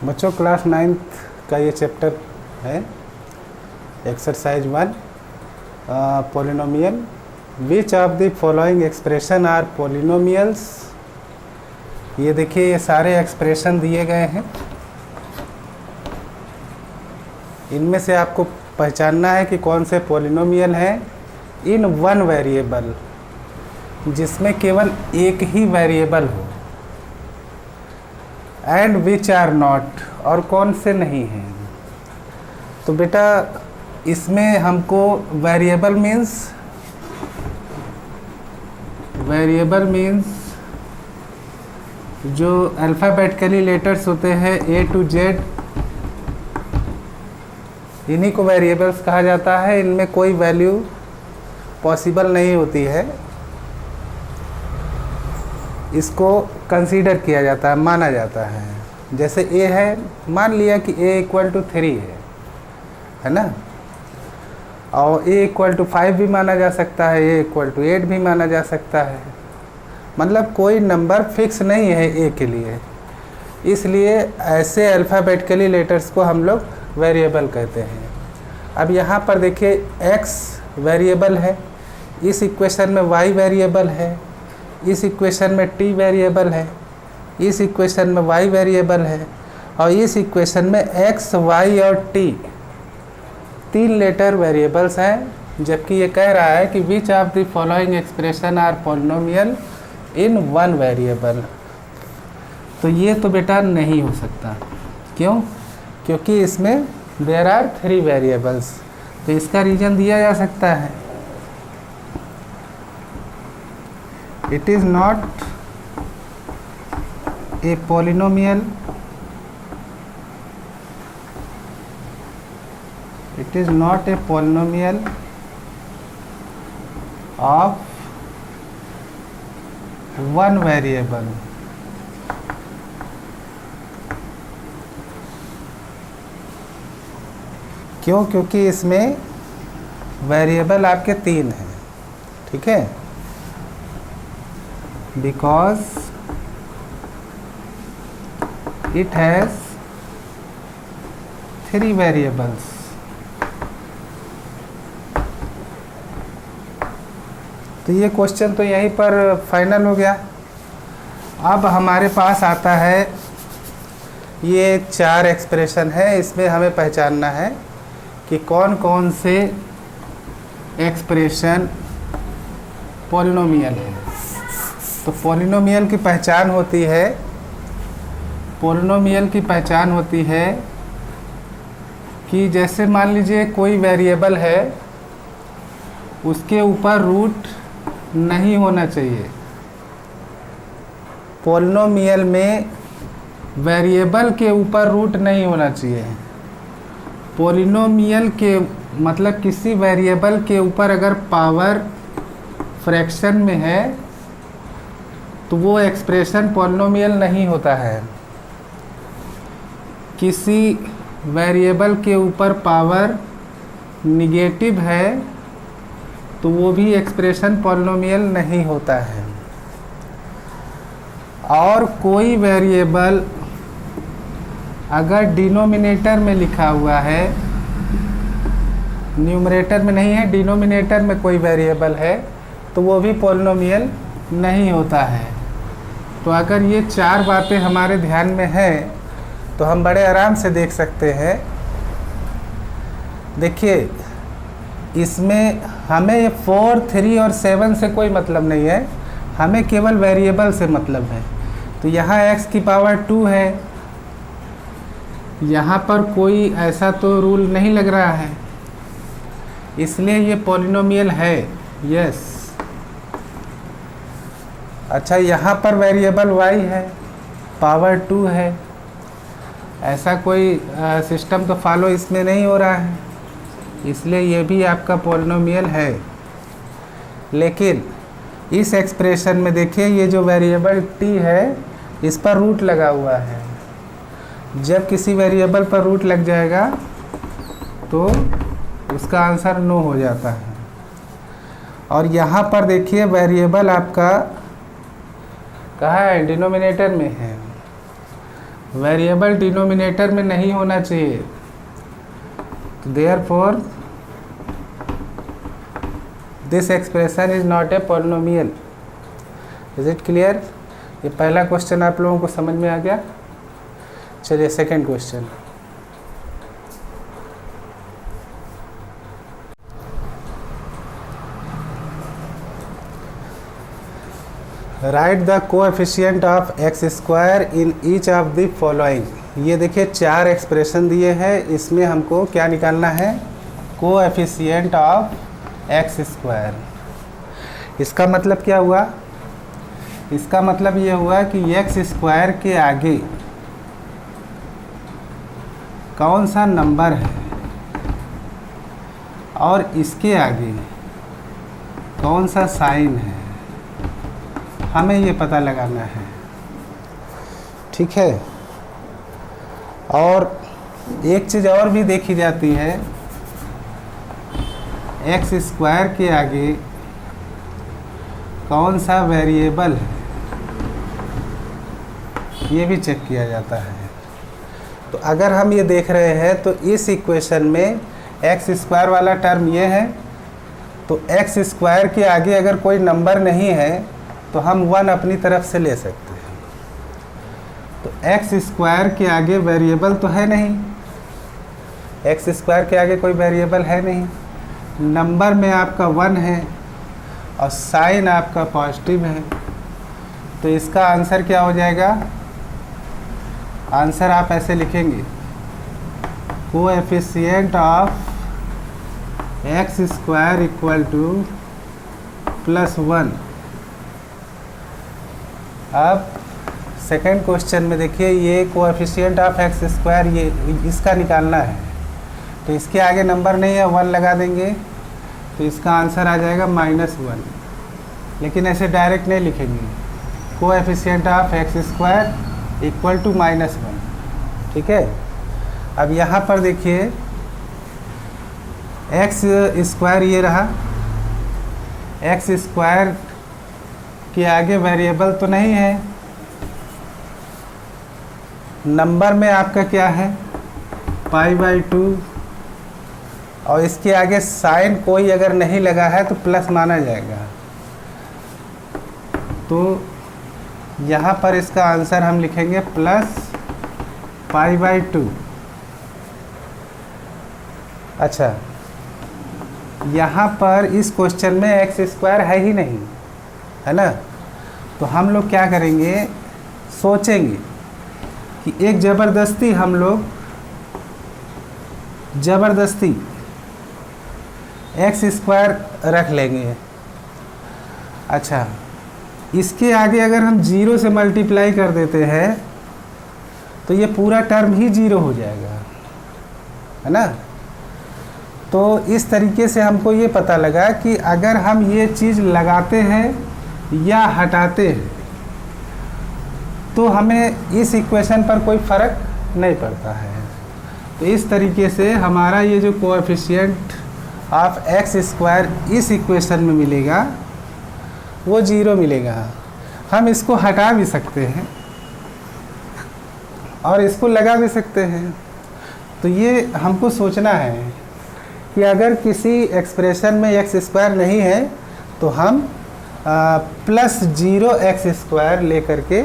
बच्चों class 9th का ये चैप्टर है exercise 1 polynomial. Which of the following expression are polynomials. ये देखिए ये सारे एक्सप्रेशन दिए गए हैं, इनमें से आपको पहचानना है कि कौन से पॉलिनोमियल हैं इन वन वेरिएबल, जिसमें केवल एक ही वेरिएबल हो, एंड विच आर नॉट, और कौन से नहीं हैं। तो बेटा इसमें हमको वेरिएबल मीन्स जो अल्फ़ाबेटिकली लेटर्स होते हैं A to Z, इन्हीं को वेरिएबल्स कहा जाता है। इनमें कोई वैल्यू पॉसिबल नहीं होती है, इसको कंसीडर किया जाता है, माना जाता है। जैसे A है, मान लिया कि A = 3 है ना, और A = 5 भी माना जा सकता है, A = 8 भी माना जा सकता है। मतलब कोई नंबर फिक्स नहीं है A के लिए, इसलिए ऐसे अल्फ़ाबेटिकली लेटर्स को हम लोग वेरिएबल कहते हैं। अब यहाँ पर देखिए X वेरिएबल है, इस इक्वेशन में Y वेरिएबल है, इस इक्वेशन में T वेरिएबल है, इस इक्वेशन में Y वेरिएबल है, और इस इक्वेशन में X, Y और T 3 लेटर वेरिएबल्स हैं। जबकि ये कह रहा है कि which of the following expression are polynomial in one variable. तो ये तो बेटा नहीं हो सकता। क्यों? क्योंकि इसमें देयर आर 3 वेरिएबल्स। तो इसका रीजन दिया जा सकता है, it is not a polynomial, it is not a polynomial of one variable। क्यों? क्योंकि इसमें वेरिएबल आपके 3 हैं, ठीक है। Because it has 3 variables. तो ये क्वेश्चन तो यहीं पर फाइनल हो गया। अब हमारे पास आता है ये 4 एक्सप्रेशन है, इसमें हमें पहचानना है कि कौन कौन से एक्सप्रेशन पॉलिनोमियल है। तो पॉलिनोमियल की पहचान होती है कि जैसे मान लीजिए कोई वेरिएबल है, उसके ऊपर रूट नहीं होना चाहिए। पॉलिनोमियल में वेरिएबल के ऊपर रूट नहीं होना चाहिए। पॉलिनोमियल के मतलब किसी वेरिएबल के ऊपर अगर पावर फ्रैक्शन में है तो वो एक्सप्रेशन पॉलिनोमियल नहीं होता है। किसी वेरिएबल के ऊपर पावर निगेटिव है तो वो भी एक्सप्रेशन पॉलिनोमियल नहीं होता है। और कोई वेरिएबल अगर डिनोमिनेटर में लिखा हुआ है, न्यूमरेटर में नहीं है, डिनोमिनेटर में कोई वेरिएबल है, तो वो भी पॉलिनोमियल नहीं होता है। तो अगर ये 4 बातें हमारे ध्यान में हैं तो हम बड़े आराम से देख सकते हैं। देखिए इसमें हमें 4, 3 और 7 से कोई मतलब नहीं है, हमें केवल वेरिएबल से मतलब है। तो यहाँ x की पावर 2 है, यहाँ पर कोई ऐसा तो रूल नहीं लग रहा है, इसलिए ये पॉलिनोमियल है। यस। अच्छा, यहाँ पर वेरिएबल y है, पावर 2 है, ऐसा कोई सिस्टम तो फॉलो इसमें नहीं हो रहा है, इसलिए ये भी आपका पॉलिनोमियल है। लेकिन इस एक्सप्रेशन में देखिए ये जो वेरिएबल t है इस पर रूट लगा हुआ है। जब किसी वेरिएबल पर रूट लग जाएगा तो उसका आंसर नो हो जाता है। और यहाँ पर देखिए वेरिएबल आपका कहाँ है? डिनोमिनेटर में है। वेरिएबल डिनोमिनेटर में नहीं होना चाहिए, तो therefore this expression is not a polynomial. Is it clear? ये पहला क्वेश्चन आप लोगों को समझ में आ गया। चलिए second question. Right the coefficient of x square in each of the following. ये देखिए 4 एक्सप्रेशन दिए हैं, इसमें हमको क्या निकालना है? Coefficient of x square. इसका मतलब क्या हुआ? इसका मतलब ये हुआ कि एक्स स्क्वायर के आगे कौन सा नंबर है और इसके आगे कौन सा साइन है, हमें ये पता लगाना है। ठीक है। और एक चीज़ और भी देखी जाती है, एक्स स्क्वायर के आगे कौन सा वेरिएबल है, ये भी चेक किया जाता है। तो अगर हम ये देख रहे हैं तो इस इक्वेशन में एक्स स्क्वायर वाला टर्म ये है, तो एक्स स्क्वायर के आगे अगर कोई नंबर नहीं है तो हम 1 अपनी तरफ से ले सकते हैं। तो एक्स स्क्वायर के आगे वेरिएबल तो है नहीं, एक्स स्क्वायर के आगे कोई वेरिएबल है नहीं, नंबर में आपका 1 है और साइन आपका पॉजिटिव है, तो इसका आंसर क्या हो जाएगा? आंसर आप ऐसे लिखेंगे, coefficient of x square equal to +1। अब सेकंड क्वेश्चन में देखिए, ये कोएफिशिएंट ऑफ एक्स स्क्वायर ये इसका निकालना है, तो इसके आगे नंबर नहीं है, 1 लगा देंगे तो इसका आंसर आ जाएगा -1। लेकिन ऐसे डायरेक्ट नहीं लिखेंगे, coefficient of x square equal to -1। ठीक है। अब यहाँ पर देखिए एक्स स्क्वायर ये रहा, एक्स स्क्वायर के आगे वेरिएबल तो नहीं है, नंबर में आपका क्या है? π/2, और इसके आगे साइन कोई अगर नहीं लगा है तो प्लस माना जाएगा। तो यहाँ पर इसका आंसर हम लिखेंगे +π/2। अच्छा, यहाँ पर इस क्वेश्चन में एक्स स्क्वायर है ही नहीं, है ना? तो हम लोग क्या करेंगे, सोचेंगे कि एक ज़बरदस्ती हम लोग एक्स स्क्वायर रख लेंगे। अच्छा, इसके आगे अगर हम 0 से मल्टीप्लाई कर देते हैं तो ये पूरा टर्म ही 0 हो जाएगा, है ना? तो इस तरीके से हमको ये पता लगा कि अगर हम ये चीज़ लगाते हैं या हटाते हैं तो हमें इस इक्वेशन पर कोई फ़र्क नहीं पड़ता है। तो इस तरीके से हमारा ये जो कोएफिशिएंट ऑफ एक्स स्क्वायर इस इक्वेशन में मिलेगा वो 0 मिलेगा। हम इसको हटा भी सकते हैं और इसको लगा भी सकते हैं। तो ये हमको सोचना है कि अगर किसी एक्सप्रेशन में एक्स स्क्वायर नहीं है तो हम +0 एक्स स्क्वायर ले करके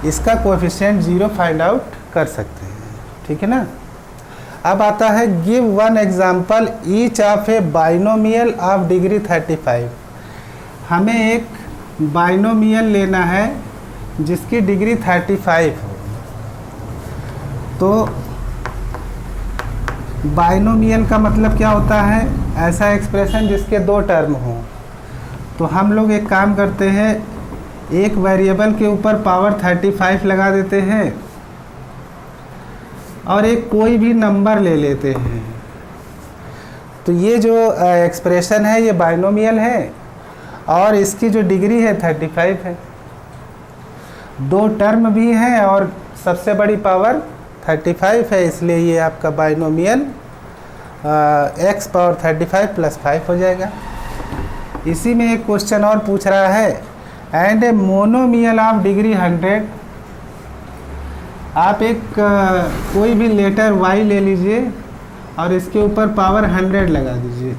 इसका कोएफिशिएंट 0 फाइंड आउट कर सकते हैं। ठीक है ना? अब आता है give 1 example each of A binomial of degree 35। हमें एक बाइनोमियल लेना है जिसकी डिग्री 35 हो। तो बाइनोमियल का मतलब क्या होता है? ऐसा एक्सप्रेशन जिसके 2 टर्म हों। तो हम लोग एक काम करते हैं, एक वेरिएबल के ऊपर पावर 35 लगा देते हैं और एक कोई भी नंबर ले लेते हैं। तो ये जो एक्सप्रेशन है ये बाइनोमियल है और इसकी जो डिग्री है 35 है। 2 टर्म भी हैं और सबसे बड़ी पावर 35 है, इसलिए ये आपका बाइनोमियल x पावर 35 + 5 हो जाएगा। इसी में एक क्वेश्चन और पूछ रहा है, and a monomial of degree 100 आप एक कोई भी लेटर y ले लीजिए और इसके ऊपर पावर 100 लगा दीजिए,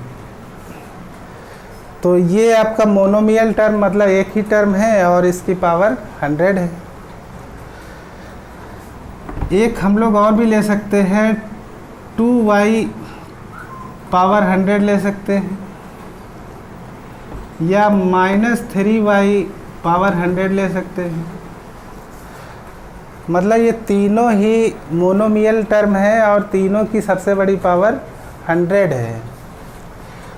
तो ये आपका मोनोमियल टर्म मतलब एक ही टर्म है और इसकी पावर 100 है। एक हम लोग और भी ले सकते हैं, 2y पावर 100 ले सकते हैं, या -3y पावर 100 ले सकते हैं। मतलब ये तीनों ही मोनोमियल टर्म है और तीनों की सबसे बड़ी पावर 100 है।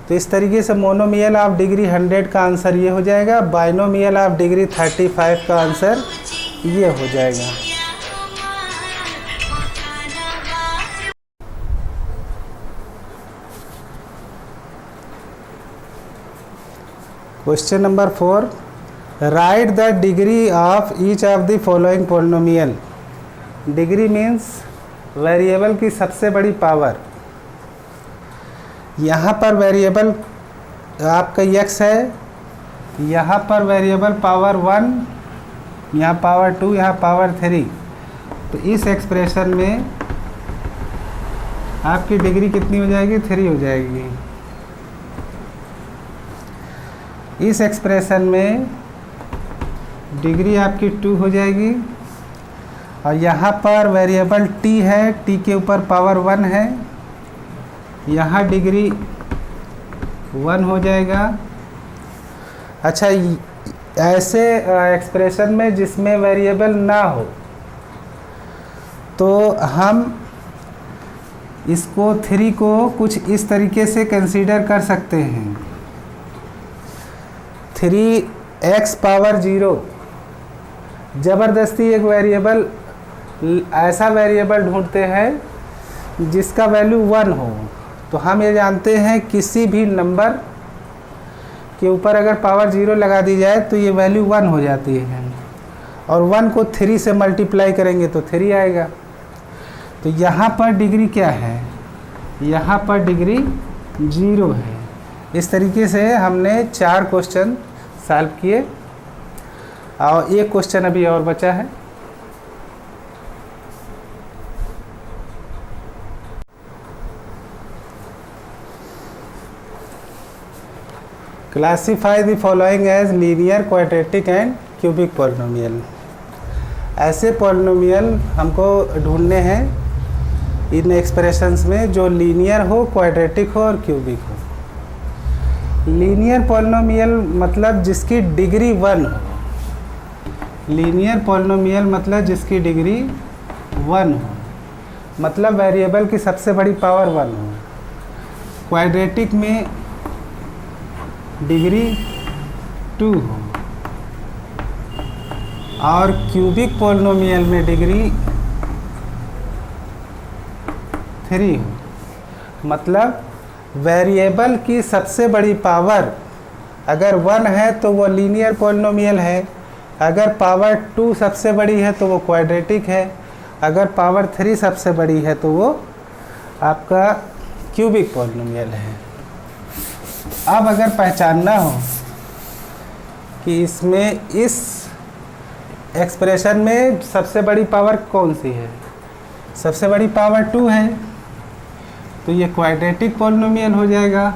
तो इस तरीके से मोनोमियल ऑफ डिग्री 100 का आंसर ये हो जाएगा, बाइनोमियल ऑफ डिग्री 35 का आंसर ये हो जाएगा। Question number 4, right the degree of each of the following polynomial. Degree means variable की सबसे बड़ी पावर। यहाँ पर वेरिएबल आपका x है, यहाँ पर वेरिएबल पावर 1, यहाँ पावर 2, यहाँ पावर 3। तो इस एक्सप्रेशन में आपकी डिग्री कितनी हो जाएगी? 3 हो जाएगी। इस एक्सप्रेशन में डिग्री आपकी 2 हो जाएगी और यहाँ पर वेरिएबल t है, t के ऊपर पावर 1 है, यहाँ डिग्री 1 हो जाएगा। अच्छा, ऐसे एक्सप्रेशन में जिसमें वेरिएबल ना हो तो हम इसको 3 को कुछ इस तरीके से कंसीडर कर सकते हैं, 3x पावर 0। ज़बरदस्ती एक वेरिएबल, ऐसा वेरिएबल ढूंढते हैं जिसका वैल्यू 1 हो। तो हम ये जानते हैं किसी भी नंबर के ऊपर अगर पावर 0 लगा दी जाए तो ये वैल्यू 1 हो जाती है, और 1 को 3 से मल्टीप्लाई करेंगे तो 3 आएगा। तो यहाँ पर डिग्री क्या है? यहाँ पर डिग्री 0 है। इस तरीके से हमने 4 क्वेश्चन सॉल्व किए और एक क्वेश्चन अभी और बचा है। Classify the following as linear, quadratic and cubic polynomial. ऐसे पॉलिनोमियल हमको ढूंढने हैं इन एक्सप्रेशंस में जो लीनियर हो, क्वाड्रेटिक हो और क्यूबिक हो। लीनियर पॉलिनोमियल मतलब जिसकी डिग्री 1 हो, लीनियर पॉलिनोमियल मतलब जिसकी डिग्री 1 हो, मतलब वेरिएबल की सबसे बड़ी पावर 1 हो। क्वाड्रेटिक में डिग्री 2 हो और क्यूबिक पॉलिनोमियल में डिग्री 3 हो। मतलब वेरिएबल की सबसे बड़ी पावर अगर 1 है तो वो लीनियर पॉलिनोमियल है, अगर पावर 2 सबसे बड़ी है तो वो क्वाड्रेटिक है, अगर पावर 3 सबसे बड़ी है तो वो आपका क्यूबिक पॉलिनोमियल है। अब अगर पहचानना हो कि इसमें इस एक्सप्रेशन में सबसे बड़ी पावर कौन सी है, सबसे बड़ी पावर 2 है, तो ये क्वाड्रेटिक पॉलिनोमियल हो जाएगा।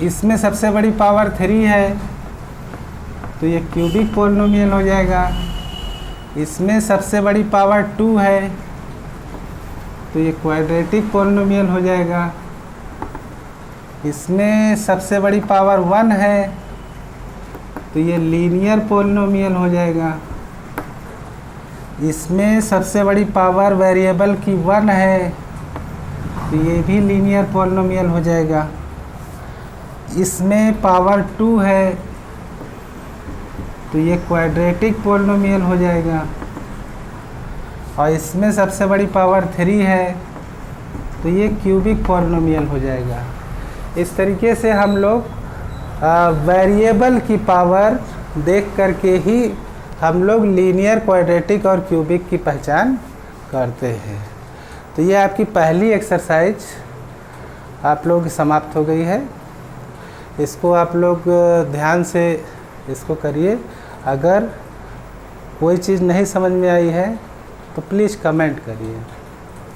इसमें सबसे बड़ी पावर 3 है तो ये क्यूबिक पॉलिनोमियल हो जाएगा। इसमें सबसे बड़ी पावर 2 है तो ये क्वाड्रेटिक पॉलिनोमियल हो जाएगा। इसमें सबसे बड़ी पावर 1 है तो ये लीनियर पॉलिनोमियल हो जाएगा। इसमें सबसे बड़ी पावर वेरिएबल की 1 है तो ये भी लीनियर पॉलिनोमियल हो जाएगा। इसमें पावर 2 है तो ये क्वाड्रेटिक पॉलिनोमियल हो जाएगा। और इसमें सबसे बड़ी पावर 3 है तो ये क्यूबिक पॉलिनोमियल हो जाएगा। इस तरीके से हम लोग वेरिएबल की पावर देख करके ही हम लोग लीनियर, क्वाड्रेटिक और क्यूबिक की पहचान करते हैं। तो ये आपकी पहली एक्सरसाइज आप लोग समाप्त हो गई है। इसको आप लोग ध्यान से इसको करिए। अगर कोई चीज़ नहीं समझ में आई है तो प्लीज़ कमेंट करिए।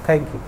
Thank you.